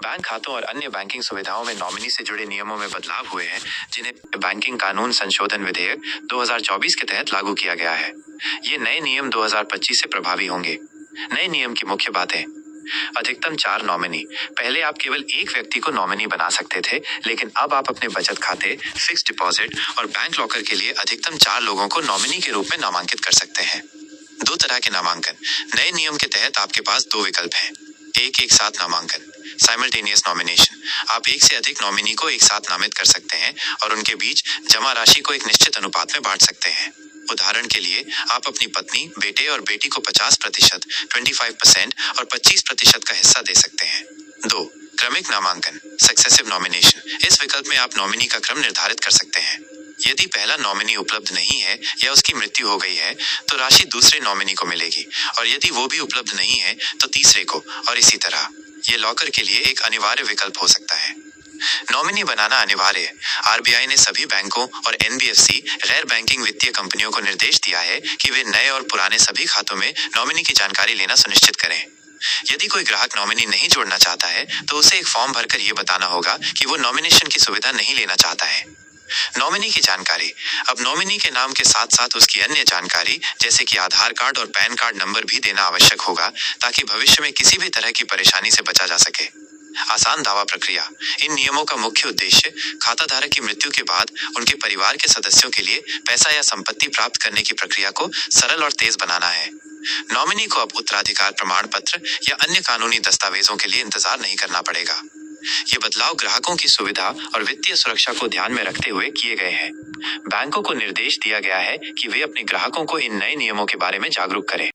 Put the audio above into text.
Bank खातों और अन्य बैंकिंग सुविधाओं में नॉमिनी से जुड़े नियमों में बदलाव हुए हैं, जिन्हें बैंकिंग कानून संशोधन विधेयक 2024 के तहत लागू किया गया है। ये नए नियम 2025 से प्रभावी होंगे। नए नियम की मुख्य बातें। अधिकतम 4 नॉमिनी। पहले आप केवल एक व्यक्ति को नॉमिनी बना सकते थे, लेकिन अब आप अपने बचत खाते, फिक्स्ड डिपॉजिट और बैंक लॉकर के लिए अधिकतम 4 लोगों को नॉमिनी के रूप में नामांकित कर सकते हैं। 2 तरह के नामांकन। नए नियम के तहत आपके पास 2 विकल्प हैं। एक साथ नामांकन, साइमल्टेनियस नॉमिनेशन। आप एक से अधिक नॉमिनी को एक साथ नामित कर सकते हैं और उनके बीच जमा राशि को एक निश्चित अनुपात में बांट सकते हैं। उदाहरण के लिए, आप अपनी पत्नी, बेटे और बेटी को 50%, 25% और 25% का हिस्सा दे सकते हैं। 2. क्रमिक नामांकन, सक्सेसिव नॉमिनेशन। इस विकल्प में आप नॉमिनी का क्रम निर्धारित कर सकते हैं। यदि पहला नॉमिनी उपलब्ध नहीं है या उसकी मृत्यु हो गई है, तो राशि दूसरे नॉमिनी को मिलेगी, और यदि वो भी उपलब्ध नहीं है तो तीसरे को, और इसी तरह। ये लॉकर के लिए एक अनिवार्य विकल्प हो सकता है। नॉमिनी बनाना अनिवार्य। आरबीआई ने सभी बैंकों और एनबीएफसी गैर बैंकिंग वित्तीय कंपनियों को निर्देश दिया है कि वे नए और पुराने सभी खातों में नॉमिनी की जानकारी लेना सुनिश्चित करें। यदि कोई ग्राहक नॉमिनी नहीं जोड़ना चाहता है, तो उसे एक फॉर्म भरकर यह बताना होगा कि वो नॉमिनेशन की सुविधा नहीं लेना चाहता है। नॉमिनी की जानकारी। अब नॉमिनी के नाम के साथ साथ उसकी अन्य जानकारी, जैसे कि आधार कार्ड और पैन कार्ड नंबर भी देना आवश्यक होगा, ताकि भविष्य में किसी भी तरह की परेशानी से बचा जा सके। आसान दावा प्रक्रिया। इन नियमों का मुख्य उद्देश्य खाता धारक की मृत्यु के बाद उनके परिवार के सदस्यों के लिए पैसा या संपत्ति प्राप्त करने की प्रक्रिया को सरल और तेज बनाना है। नॉमिनी को अब उत्तराधिकार प्रमाण पत्र या अन्य कानूनी दस्तावेजों के लिए इंतजार नहीं करना पड़ेगा। ये बदलाव ग्राहकों की सुविधा और वित्तीय सुरक्षा को ध्यान में रखते हुए किए गए हैं। बैंकों को निर्देश दिया गया है कि वे अपने ग्राहकों को इन नए नियमों के बारे में जागरूक करें।